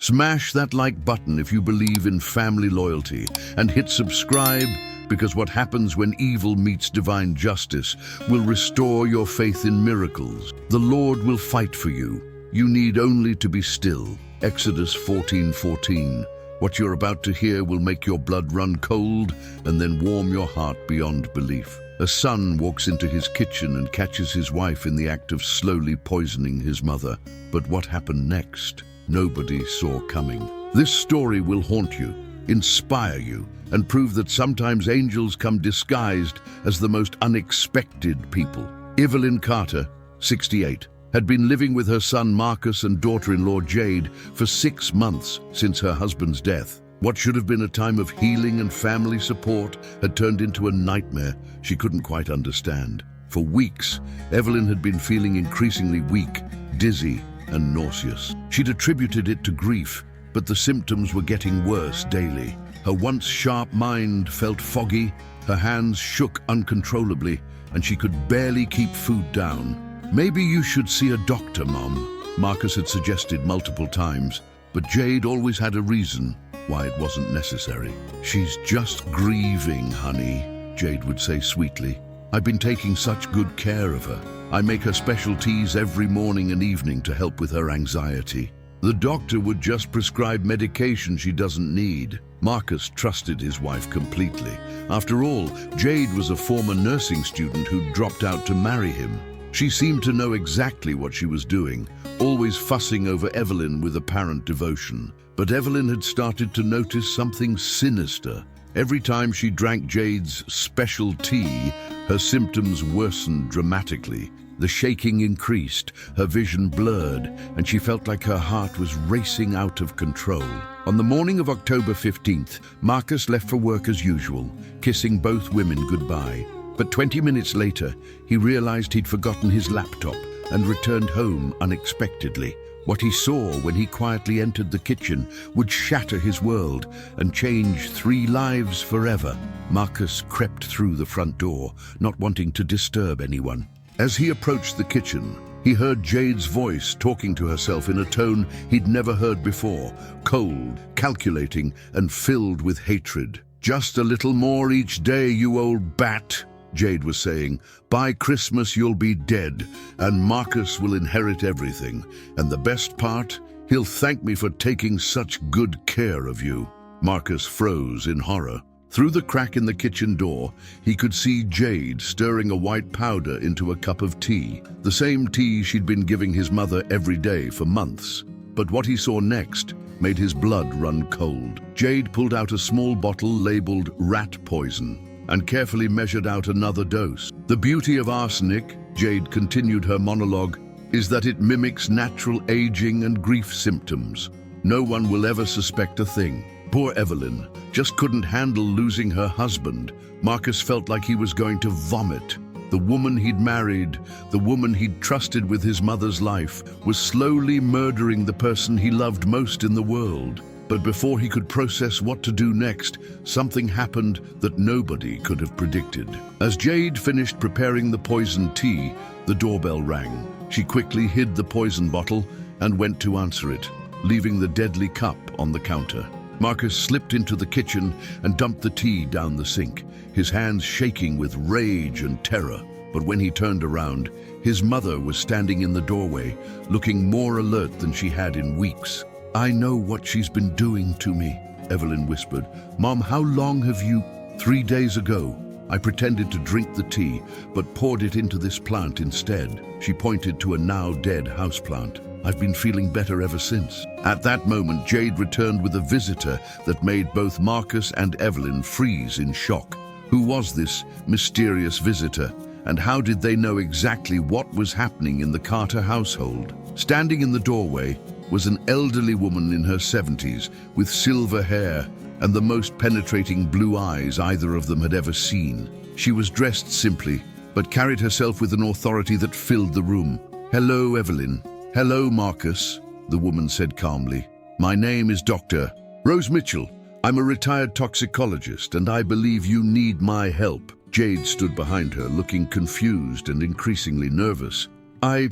Smash that like button if you believe in family loyalty, and hit subscribe, because what happens when evil meets divine justice will restore your faith in miracles. The Lord will fight for you. You need only to be still. Exodus 14:14. What you're about to hear will make your blood run cold and then warm your heart beyond belief. A son walks into his kitchen and catches his wife in the act of slowly poisoning his mother. But what happened next? Nobody saw coming. This story will haunt you, inspire you, and prove that sometimes angels come disguised as the most unexpected people. Evelyn Carter, 68, had been living with her son Marcus and daughter-in-law Jade for 6 months since her husband's death. What should have been a time of healing and family support had turned into a nightmare she couldn't quite understand. For weeks, Evelyn had been feeling increasingly weak, dizzy, and nauseous. She'd attributed it to grief, but the symptoms were getting worse daily. Her once sharp mind felt foggy, her hands shook uncontrollably, and she could barely keep food down. "Maybe you should see a doctor, Mom," Marcus had suggested multiple times, but Jade always had a reason why it wasn't necessary. "She's just grieving, honey," Jade would say sweetly. "I've been taking such good care of her. I make her special teas every morning and evening to help with her anxiety." The doctor would just prescribe medication she doesn't need. Marcus trusted his wife completely. After all, Jade was a former nursing student who'd dropped out to marry him. She seemed to know exactly what she was doing, always fussing over Evelyn with apparent devotion. But Evelyn had started to notice something sinister. Every time she drank Jade's special tea, her symptoms worsened dramatically. The shaking increased, her vision blurred, and she felt like her heart was racing out of control. On the morning of October 15th, Marcus left for work as usual, kissing both women goodbye. But 20 minutes later, he realized he'd forgotten his laptop and returned home unexpectedly. What he saw when he quietly entered the kitchen would shatter his world and change 3 lives forever. Marcus crept through the front door, not wanting to disturb anyone. As he approached the kitchen, he heard Jade's voice talking to herself in a tone he'd never heard before, cold, calculating, and filled with hatred. "Just a little more each day, you old bat," Jade was saying. "By Christmas you'll be dead, and Marcus will inherit everything. And the best part, he'll thank me for taking such good care of you." Marcus froze in horror. Through the crack in the kitchen door, he could see Jade stirring a white powder into a cup of tea, the same tea she'd been giving his mother every day for months. But what he saw next made his blood run cold. Jade pulled out a small bottle labeled rat poison and carefully measured out another dose. "The beauty of arsenic," Jade continued her monologue, "is that it mimics natural aging and grief symptoms. No one will ever suspect a thing." Poor Evelyn just couldn't handle losing her husband. Marcus felt like he was going to vomit. The woman he'd married, the woman he'd trusted with his mother's life, was slowly murdering the person he loved most in the world. But before he could process what to do next, something happened that nobody could have predicted. As Jade finished preparing the poison tea, the doorbell rang. She quickly hid the poison bottle and went to answer it, leaving the deadly cup on the counter. Marcus slipped into the kitchen and dumped the tea down the sink, his hands shaking with rage and terror. But when he turned around, his mother was standing in the doorway, looking more alert than she had in weeks. "I know what she's been doing to me," Evelyn whispered. "Mom, how long have you—" "3 days ago, I pretended to drink the tea, but poured it into this plant instead." She pointed to a now-dead houseplant. "I've been feeling better ever since." At that moment, Jade returned with a visitor that made both Marcus and Evelyn freeze in shock. Who was this mysterious visitor, and how did they know exactly what was happening in the Carter household? Standing in the doorway was an elderly woman in her 70s with silver hair and the most penetrating blue eyes either of them had ever seen. She was dressed simply, but carried herself with an authority that filled the room. "Hello, Evelyn." "Hello, Marcus," the woman said calmly. "My name is Dr. Rose Mitchell. I'm a retired toxicologist, and I believe you need my help." Jade stood behind her, looking confused and increasingly nervous. I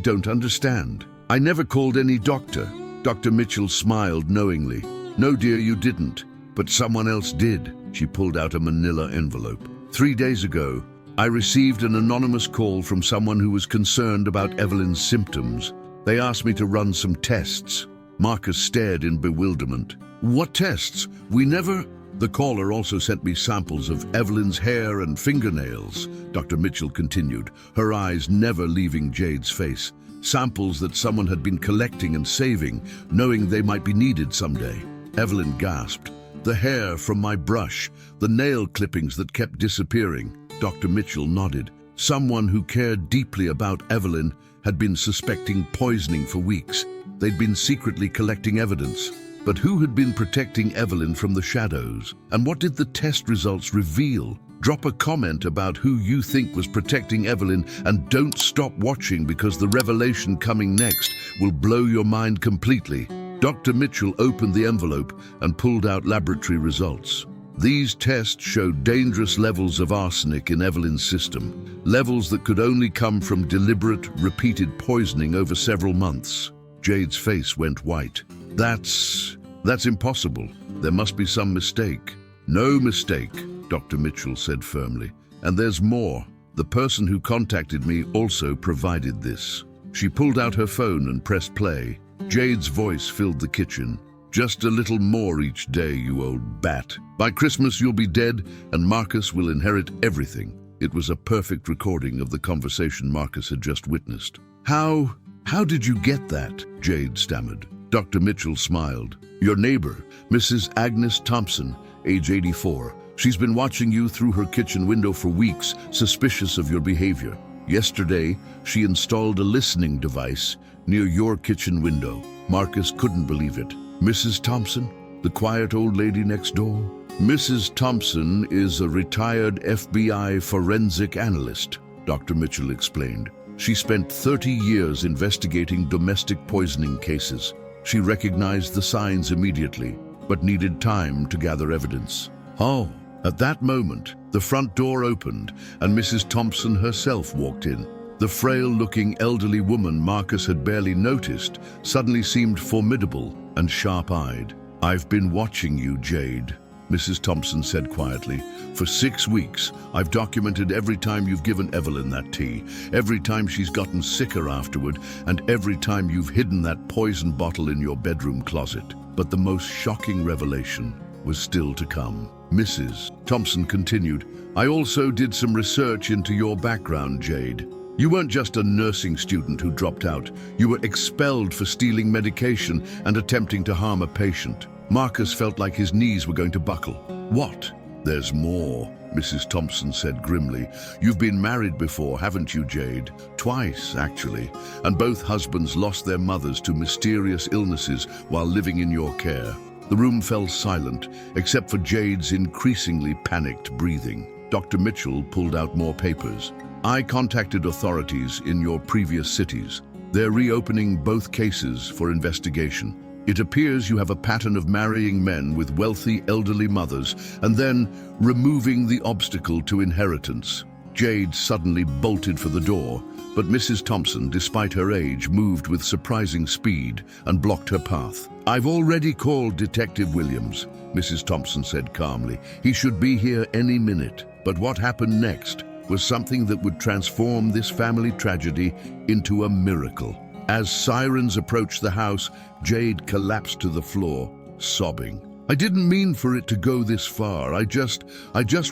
don't understand. I never called any doctor. Dr. Mitchell smiled knowingly. No, dear, you didn't. But someone else did. She pulled out a manila envelope. 3 days ago, I received an anonymous call from someone who was concerned about Evelyn's symptoms. They asked me to run some tests. Marcus stared in bewilderment. What tests? We never... The caller also sent me samples of Evelyn's hair and fingernails, Dr. Mitchell continued, her eyes never leaving Jade's face. Samples that someone had been collecting and saving, knowing they might be needed someday. Evelyn gasped. The hair from my brush, the nail clippings that kept disappearing. Dr. Mitchell nodded. Someone who cared deeply about Evelyn had been suspecting poisoning for weeks. They'd been secretly collecting evidence. But who had been protecting Evelyn from the shadows? And what did the test results reveal? Drop a comment about who you think was protecting Evelyn, and don't stop watching because the revelation coming next will blow your mind completely. Dr. Mitchell opened the envelope and pulled out laboratory results. These tests showed dangerous levels of arsenic in Evelyn's system, levels that could only come from deliberate, repeated poisoning over several months. Jade's face went white. That's impossible. There must be some mistake. No mistake, Dr. Mitchell said firmly. And there's more. The person who contacted me also provided this. She pulled out her phone and pressed play. Jade's voice filled the kitchen. Just a little more each day, you old bat. By Christmas you'll be dead and Marcus will inherit everything. It was a perfect recording of the conversation Marcus had just witnessed. How did you get that? Jade stammered. Dr. Mitchell smiled. Your neighbor, Mrs. Agnes Thompson, age 84. She's been watching you through her kitchen window for weeks, suspicious of your behavior. Yesterday, she installed a listening device near your kitchen window. Marcus couldn't believe it. Mrs. Thompson, the quiet old lady next door? Mrs. Thompson is a retired FBI forensic analyst, Dr. Mitchell explained. She spent 30 years investigating domestic poisoning cases. She recognized the signs immediately, but needed time to gather evidence. Oh, at that moment, the front door opened and Mrs. Thompson herself walked in. The frail-looking elderly woman Marcus had barely noticed suddenly seemed formidable and sharp-eyed. I've been watching you, Jade, Mrs. Thompson said quietly. For 6 weeks, I've documented every time you've given Evelyn that tea, every time she's gotten sicker afterward, and every time you've hidden that poison bottle in your bedroom closet. But the most shocking revelation was still to come. Mrs. Thompson continued, I also did some research into your background, Jade. You weren't just a nursing student who dropped out. You were expelled for stealing medication and attempting to harm a patient. Marcus felt like his knees were going to buckle. What? There's more, Mrs. Thompson said grimly. You've been married before, haven't you, Jade? Twice, actually. And both husbands lost their mothers to mysterious illnesses while living in your care. The room fell silent, except for Jade's increasingly panicked breathing. Dr. Mitchell pulled out more papers. I contacted authorities in your previous cities. They're reopening both cases for investigation. It appears you have a pattern of marrying men with wealthy elderly mothers and then removing the obstacle to inheritance. Jade suddenly bolted for the door, but Mrs. Thompson, despite her age, moved with surprising speed and blocked her path. I've already called Detective Williams, Mrs. Thompson said calmly. He should be here any minute. But what happened next was something that would transform this family tragedy into a miracle. As sirens approached the house, Jade collapsed to the floor, sobbing. I didn't mean for it to go this far. I just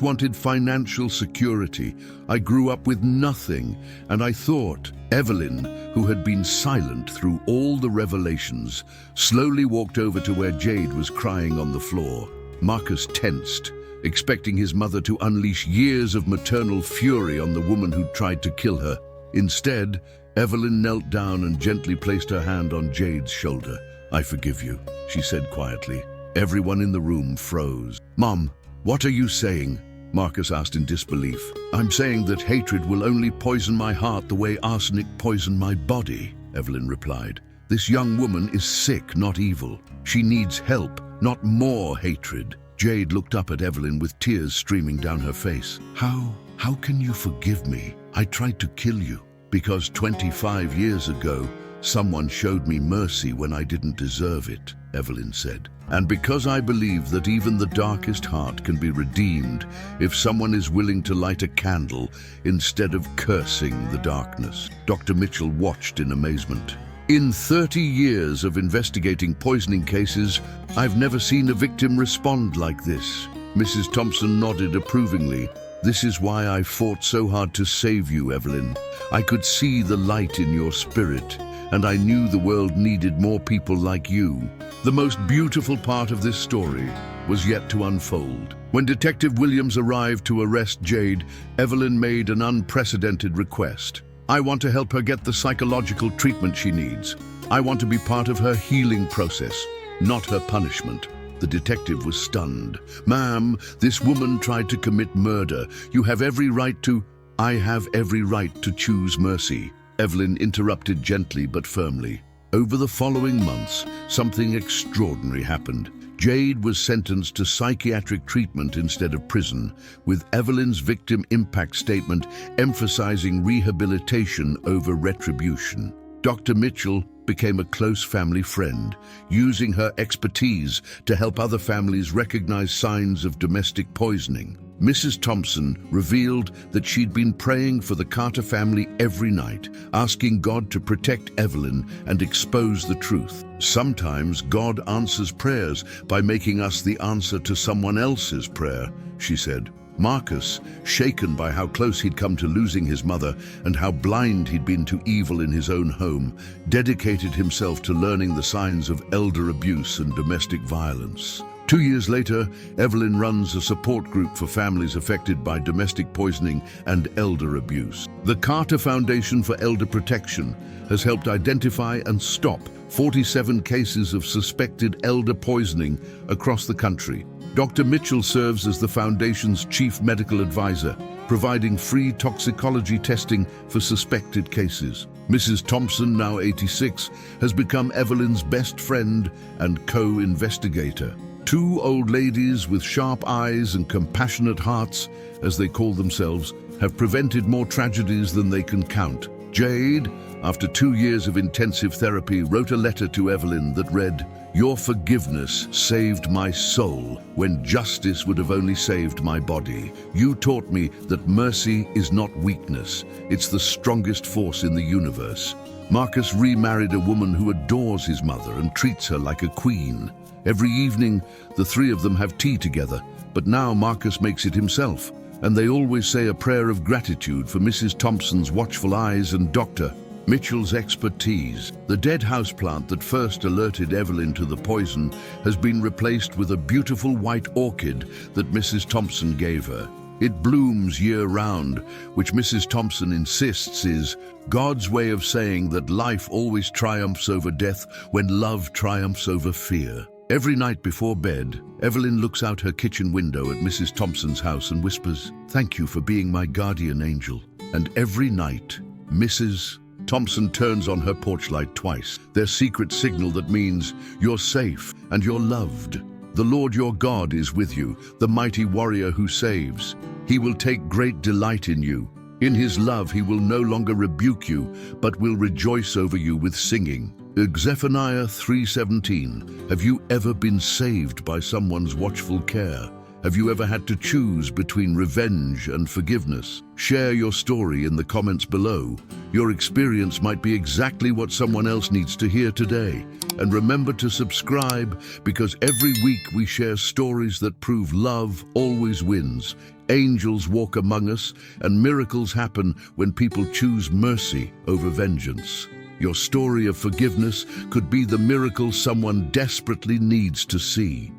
wanted financial security. I grew up with nothing, and I thought Evelyn, who had been silent through all the revelations, slowly walked over to where Jade was crying on the floor. Marcus tensed, expecting his mother to unleash years of maternal fury on the woman who'd tried to kill her. Instead, Evelyn knelt down and gently placed her hand on Jade's shoulder. I forgive you, she said quietly. Everyone in the room froze. Mom, what are you saying? Marcus asked in disbelief. I'm saying that hatred will only poison my heart the way arsenic poisoned my body, Evelyn replied. This young woman is sick, not evil. She needs help, not more hatred. Jade looked up at Evelyn with tears streaming down her face. How can you forgive me? I tried to kill you. Because 25 years ago, Someone showed me mercy when I didn't deserve it, Evelyn said. And because I believe that even the darkest heart can be redeemed if someone is willing to light a candle instead of cursing the darkness. Dr. Mitchell watched in amazement. In 30 years of investigating poisoning cases, I've never seen a victim respond like this. Mrs. Thompson nodded approvingly. This is why I fought so hard to save you, Evelyn. I could see the light in your spirit, and I knew the world needed more people like you. The most beautiful part of this story was yet to unfold. When Detective Williams arrived to arrest Jade, Evelyn made an unprecedented request. I want to help her get the psychological treatment she needs. I want to be part of her healing process, not her punishment. The detective was stunned. Ma'am, this woman tried to commit murder. You have every right to... I have every right to choose mercy. Evelyn interrupted gently but firmly. Over the following months, something extraordinary happened. Jade was sentenced to psychiatric treatment instead of prison, with Evelyn's victim impact statement emphasizing rehabilitation over retribution. Dr. Mitchell became a close family friend, using her expertise to help other families recognize signs of domestic poisoning. Mrs. Thompson revealed that she'd been praying for the Carter family every night, asking God to protect Evelyn and expose the truth. Sometimes God answers prayers by making us the answer to someone else's prayer, she said. Marcus, shaken by how close he'd come to losing his mother and how blind he'd been to evil in his own home, dedicated himself to learning the signs of elder abuse and domestic violence. 2 years later, Evelyn runs a support group for families affected by domestic poisoning and elder abuse. The Carter Foundation for Elder Protection has helped identify and stop 47 cases of suspected elder poisoning across the country. Dr. Mitchell serves as the Foundation's chief medical advisor, providing free toxicology testing for suspected cases. Mrs. Thompson, now 86, has become Evelyn's best friend and co-investigator. Two old ladies with sharp eyes and compassionate hearts, as they call themselves, have prevented more tragedies than they can count. Jade, after 2 years of intensive therapy, wrote a letter to Evelyn that read, "Your forgiveness saved my soul when justice would have only saved my body. You taught me that mercy is not weakness, it's the strongest force in the universe." Marcus remarried a woman who adores his mother and treats her like a queen. Every evening, the three of them have tea together, but now Marcus makes it himself, and they always say a prayer of gratitude for Mrs. Thompson's watchful eyes and Dr. Mitchell's expertise. The dead houseplant that first alerted Evelyn to the poison has been replaced with a beautiful white orchid that Mrs. Thompson gave her. It blooms year-round, which Mrs. Thompson insists is God's way of saying that life always triumphs over death when love triumphs over fear. Every night before bed, Evelyn looks out her kitchen window at Mrs. Thompson's house and whispers, "Thank you for being my guardian angel." And every night, Mrs. Thompson turns on her porch light twice, their secret signal that means you're safe and you're loved. The Lord your God is with you, the mighty warrior who saves. He will take great delight in you. In his love he will no longer rebuke you, but will rejoice over you with singing. Zephaniah 3:17. Have you ever been saved by someone's watchful care? Have you ever had to choose between revenge and forgiveness? Share your story in the comments below. Your experience might be exactly what someone else needs to hear today. And remember to subscribe, because every week we share stories that prove love always wins. Angels walk among us, and miracles happen when people choose mercy over vengeance. Your story of forgiveness could be the miracle someone desperately needs to see.